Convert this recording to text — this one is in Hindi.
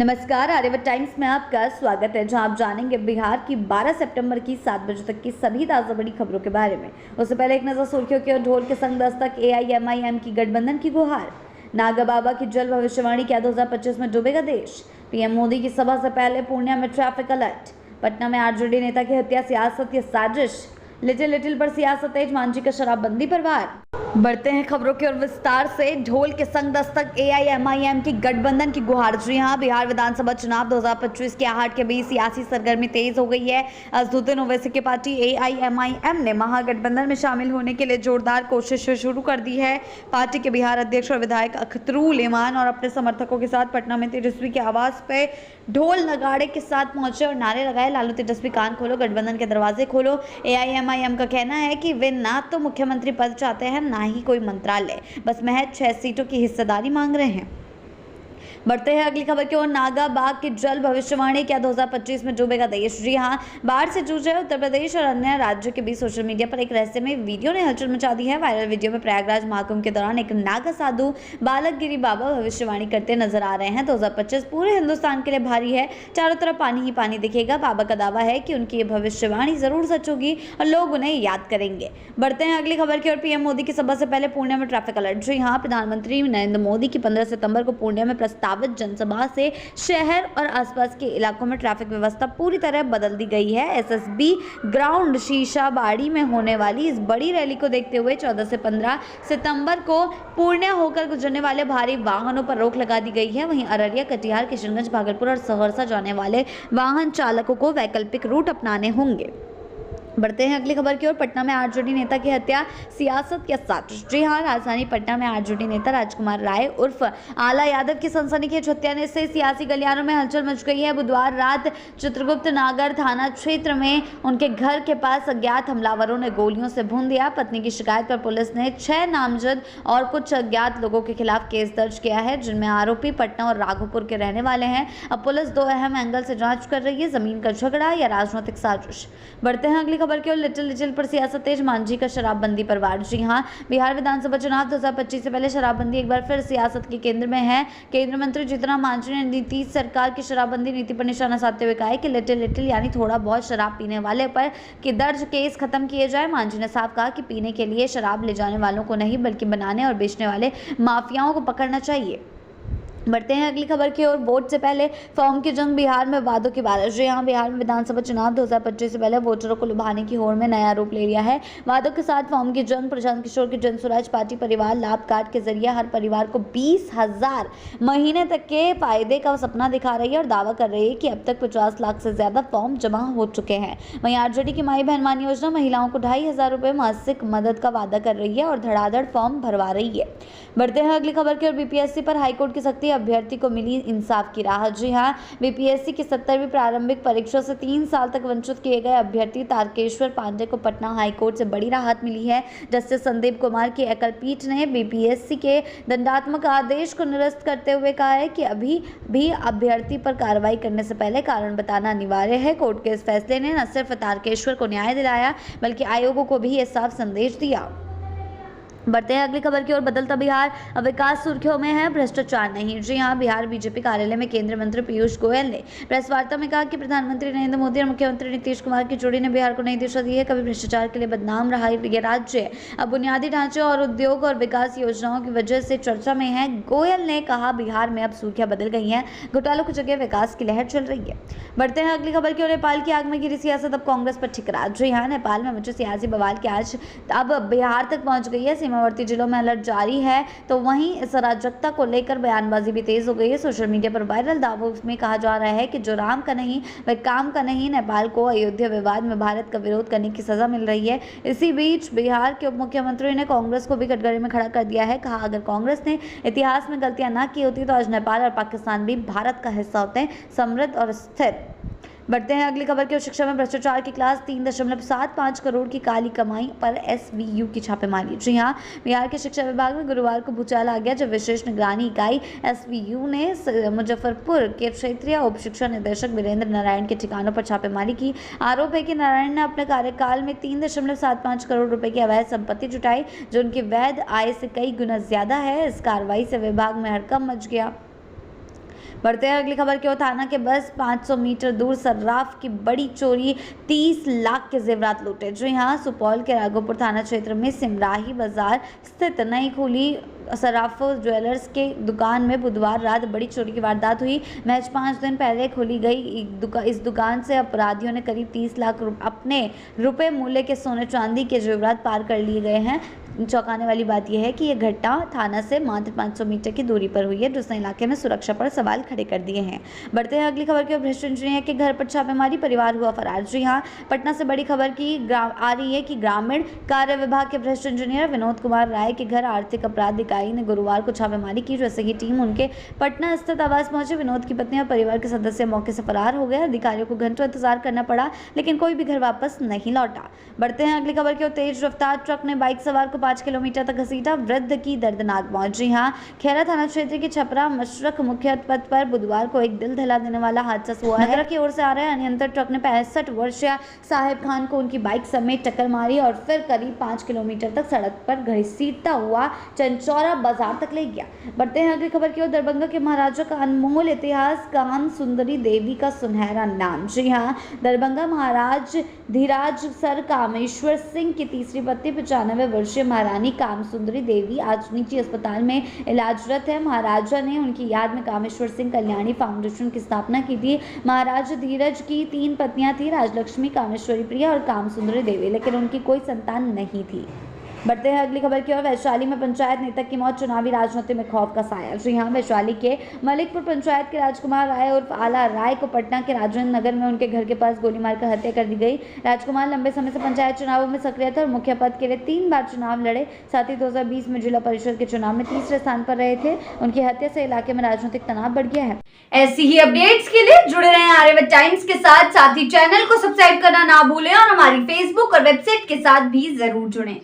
नमस्कार, आर्यभट्ट टाइम्स में आपका स्वागत है, जहां आप जानेंगे बिहार की 12 सितंबर की 7 बजे तक की सभी ताज़ा बड़ी खबरों के बारे में। उससे पहले एक नजर सुर्खियों की ओर। ढोल के संग दस्तक, एआईएमआईएम की गठबंधन की गुहार। नागा बाबा की जल भविष्यवाणी, क्या 2025 में डूबेगा देश। पीएम मोदी की सभा से पहले पूर्णिया में ट्रैफिक अलर्ट। पटना में आरजेडी नेता की हत्या, सियासत की साजिश। लिटिल लिटिल पर सियासत तेज, मांझी का शराबबंदी पर वार। बढ़ते हैं खबरों की ओर विस्तार से। ढोल के संग दस्तक, एआईएमआईएम की गठबंधन की गुहार। जी हां, बिहार विधानसभा चुनाव 2025 के आहट के बीच सियासी सरगर्मी तेज हो गई है। असदुद्दीन ओवैसी की पार्टी एआईएमआईएम ने महागठबंधन में शामिल होने के लिए जोरदार कोशिश शुरू कर दी है। पार्टी के बिहार अध्यक्ष और विधायक अख्तरुल इमान और अपने समर्थकों के साथ पटना में तेजस्वी के आवास पे ढोल नगाड़े के साथ पहुंचे और नारे लगाए, लालू तेजस्वी कान खोलो, गठबंधन के दरवाजे खोलो। एआईएमआईएम का कहना है कि वे ना तो मुख्यमंत्री पद चाहते हैं, ना ही कोई मंत्रालय, बस महज 6 सीटों की हिस्सेदारी मांग रहे हैं। बढ़ते हैं अगली खबर की ओर। नागा बाग की जल भविष्यवाणी, क्या 2025 में डूबेगा देश। जी हां, बाढ़ से जूझ रहे उत्तर प्रदेश और अन्य राज्यों के बीच सोशल मीडिया पर एक रहस्यमय वीडियो ने हलचल मचा दी है। वायरल वीडियो में प्रयागराज महाकुंभ के दौरान एक नागा साधु बालक गिरी बाबा भविष्यवाणी करते नजर आ रहे हैं। 2025 पूरे हिंदुस्तान के लिए भारी है, चारों तरफ पानी ही पानी दिखेगा। बाबा का दावा है कि उनकी ये भविष्यवाणी जरूर सच होगी और लोग उन्हें याद करेंगे। बढ़ते हैं अगली खबर की ओर। पीएम मोदी की सभा से पहले पूर्णिया में ट्रैफिक अलर्ट। जी हां, प्रधानमंत्री नरेंद्र मोदी की 15 सितंबर को पूर्णिया में प्रस्तावित जनसभा से शहर और आसपास के इलाकों में ट्रैफिक व्यवस्था पूरी तरह बदल दी गई है। एसएसबी ग्राउंड शीशाबाड़ी में होने वाली इस बड़ी रैली को देखते हुए 14 से 15 सितंबर को पूर्णिया होकर गुजरने वाले भारी वाहनों पर रोक लगा दी गई है। वहीं अररिया, कटिहार, किशनगंज, भागलपुर और सहरसा जाने वाले वाहन चालकों को वैकल्पिक रूट अपनाने होंगे। बढ़ते हैं अगली खबर की ओर। पटना में आरजेडी नेता की हत्या, सियासत या साजिश। जी हां, राजधानी पटना में आरजेडी नेता राजकुमार राय उर्फ आला यादव की सनसनीखेज हत्या से सियासी गलियारों में हलचल मच गई है। बुधवार रात चित्रगुप्त नगर थाना क्षेत्र में उनके घर के पास अज्ञात हमलावरों ने गोलियों से भून दिया। पत्नी की शिकायत पर पुलिस ने 6 नामजद और कुछ अज्ञात लोगों के खिलाफ केस दर्ज किया है, जिनमें आरोपी पटना और राघोपुर के रहने वाले हैं। अब पुलिस 2 अहम एंगल से जांच कर रही है, जमीन का झगड़ा या राजनीतिक साजिश। बढ़ते हैं अगली खबर की ओर। लिटिल लिटिल पर सियासत तेज, मांझी का शराबबंदी पर वार। जी हां, बिहार विधानसभा चुनाव 2025 से पहले शराबबंदी एक बार फिर सियासत के केंद्र में है। केंद्रीय मंत्री जीतन राम मांझी ने नीतीश सरकार की शराबबंदी नीति पर निशाना साधते हुए कहा है कि लिटिल लिटिल यानी थोड़ा बहुत शराब पीने वाले पर कि दर्ज केस खत्म किए जाए। मांझी ने साफ कहा कि पीने के लिए शराब ले जाने वालों को नहीं, बल्कि बनाने और बेचने वाले माफियाओं को पकड़ना चाहिए। बढ़ते हैं अगली खबर की ओर। वोट से पहले फॉर्म की जंग, बिहार में वादों की बारिश। यहाँ बिहार में विधानसभा चुनाव 2025 से पहले वोटरों को लुभाने की होड़ में नया रूप ले लिया है। वादों के साथ फॉर्म की जंग। प्रशांत किशोर की जन स्वराज पार्टी परिवार लाभ कार्ड के जरिए हर परिवार को 20,000 महीने तक के फायदे का सपना दिखा रही है और दावा कर रही है कि अब तक 50 लाख से ज्यादा फॉर्म जमा हो चुके हैं। वहीं आरजेडी की माई बहन मान योजना महिलाओं को 2,500 रुपए मासिक मदद का वादा कर रही है और धड़ाधड़ फॉर्म भरवा रही है। बढ़ते हैं अगली खबर की ओर। बीपीएससी पर हाईकोर्ट की सख्ती, अभ्यर्थी को मिली इंसाफ की राह। जी हां, बीपीएससी की 70वीं प्रारंभिक परीक्षा से 3 साल तक वंचित किए गए अभ्यर्थी तारकेश्वर पांडे को पटना हाईकोर्ट से बड़ी राहत मिली है। जस्टिस संदीप कुमार की एकल पीठ ने बीपीएससी के दंडात्मक आदेश को निरस्त करते हुए कहा है कि अभी भी अभ्यर्थी पर कार्रवाई करने से पहले कारण बताना अनिवार्य है। कोर्ट के इस फैसले ने न सिर्फ तारकेश्वर को न्याय दिलाया, बल्कि आयोगों को भी ये साफ संदेश दिया। बढ़ते हैं अगली खबर की ओर। बदलता बिहार, अब विकास सुर्खियों में है, भ्रष्टाचार नहीं। जी हां, बिहार बीजेपी कार्यालय में केंद्रीय मंत्री पीयूष गोयल ने प्रेस वार्ता में कहा कि प्रधानमंत्री नरेंद्र मोदी और मुख्यमंत्री नीतीश कुमार की जोड़ी ने बिहार को नई दिशा दी है। कभी भ्रष्टाचार के लिए बदनाम रहा ये राज्य अब बुनियादी ढांचे और उद्योग और विकास योजनाओं की वजह से चर्चा में है। गोयल ने कहा, बिहार में अब सुर्खियां बदल गई हैं, घोटालों की जगह विकास की लहर चल रही है। बढ़ते हैं अगली खबर की ओर। नेपाल की आग में गिरी सियासत, अब कांग्रेस पर ठिकरा। जी हां, नेपाल में मचे सियासी बवाल की आज अब बिहार तक पहुंच गई है। सीमावर्ती जिलों में अलर्ट जारी है, तो वहीं इस अराजकता को लेकर बयानबाजी भी तेज हो गई है। सोशल मीडिया पर वायरल दावों में कहा जा रहा है कि जो राम का नहीं वह काम का नहीं। नेपाल को अयोध्या विवाद में भारत का विरोध करने की सजा मिल रही है। इसी बीच बिहार के उप मुख्यमंत्री ने कांग्रेस को भी कटघरे में खड़ा कर दिया है। कहा, अगर कांग्रेस ने इतिहास में गलतियां ना की होती तो आज नेपाल और पाकिस्तान भी भारत का हिस्सा होते, समृद्ध और स्थिर। बढ़ते हैं अगली खबर की ओर। शिक्षा में भ्रष्टाचार की क्लास, 3.75 करोड़ की काली कमाई पर एसवीयू की छापेमारी। जी हां, बिहार के शिक्षा विभाग में गुरुवार को भूचाल आ गया, जब विशेष निगरानी इकाई एसवीयू ने मुजफ्फरपुर के क्षेत्रीय उप शिक्षा निदेशक वीरेंद्र नारायण के ठिकानों पर छापेमारी की। आरोप है कि नारायण ने अपने कार्यकाल में 3.75 करोड़ रुपए की अवैध संपत्ति जुटाई, जो उनकी वैध आय से कई गुना ज्यादा है। इस कार्रवाई से विभाग में हड़कंप मच गया। बढ़ते हैं अगली खबर की ओर। थाना के बस 500 मीटर दूर सर्राफ की बड़ी चोरी, 30 लाख के जेवरात लूटे। जो यहाँ सुपौल के राघोपुर थाना क्षेत्र में सिमराही बाजार स्थित नई खुली सर्राफो ज्वेलर्स के दुकान में बुधवार रात बड़ी चोरी की वारदात हुई। महज 5 दिन पहले खोली गई इस दुकान से अपराधियों ने करीब 30 लाख अपने रुपए मूल्य के सोने चांदी के जेवरात पार कर लिए गए हैं। चौंकाने वाली बात यह है कि यह घटना थाना से मात्र 500 मीटर की दूरी पर हुई है, जिसने इलाके में सुरक्षा पर सवाल खड़े कर दिए हैं। बढ़ते हैं अगली खबर की ओर। भ्रष्ट इंजीनियर के घर पर छापेमारी, परिवार हुआ फरार। जी हां, पटना से बड़ी खबर आ रही है कि ग्रामीण कार्य विभाग के भ्रष्ट इंजीनियर विनोद कुमार राय के घर आर्थिक अपराध इकाई ने गुरुवार को छापेमारी की। जैसे ही टीम उनके पटना स्थित आवास पहुंचे, विनोद की पत्नी और परिवार के सदस्य मौके से फरार हो गए। अधिकारियों को घंटों इंतजार करना पड़ा, लेकिन कोई भी घर वापस नहीं लौटा। बढ़ते हैं अगली खबर की ओर। तेज रफ्तार ट्रक ने बाइक सवार को 5 किलोमीटर तक घसीटा, वृद्ध की दर्दनाक मौत। जी हां, खैरा थाना क्षेत्र के छपरा मशरक मुख्य पथ पर बुधवार को एक दिल दहला देने वाला हादसा हुआ है। नगरा की ओर से आ रहे अनियंत्रित ट्रक ने 65 वर्षीय साहिब खान को उनकी बाइक समेत टक्कर मारी और फिर करीब 5 किलोमीटर तक सड़क पर घसीटता हुआ चंचौरा बाजार तक ले गया। बढ़ते हैं अगली खबर की ओर। दरभंगा के महाराजा का अनमोल इतिहास, काम सुंदरी देवी का सुनहरा नाम। जी हां, दरभंगा महाराज धीराज सर कामेश्वर सिंह की तीसरी पत्नी 95 वर्षीय महारानी काम सुंदरी देवी आज निजी अस्पताल में इलाजरत है। महाराजा ने उनकी याद में कामेश्वर सिंह कल्याणी फाउंडेशन की स्थापना की थी। महाराज धीरज की 3 पत्नियां थी, राजलक्ष्मी, कामेश्वरी प्रिया और काम सुंदरी देवी, लेकिन उनकी कोई संतान नहीं थी। बढ़ते हैं अगली खबर की ओर। वैशाली में पंचायत नेता की मौत, चुनावी राजनीति में खौफ का साया। जी हां, वैशाली के मलिकपुर पंचायत के राजकुमार राय और आला राय को पटना के राजेंद्र नगर में उनके घर के पास गोली मारकर हत्या कर दी गई। राजकुमार लंबे समय से पंचायत चुनावों में सक्रिय थे और मुख्य पद के लिए 3 बार चुनाव लड़े। साथ ही 2020 में जिला परिषद के चुनाव में तीसरे स्थान पर रहे थे। उनकी हत्या से इलाके में राजनीतिक तनाव बढ़ गया है। ऐसी ही अपडेट्स के लिए जुड़े रहें आर्यवत टाइम्स के साथ ही चैनल को सब्सक्राइब करना ना भूलें और हमारी फेसबुक और वेबसाइट के साथ भी जरूर जुड़ें।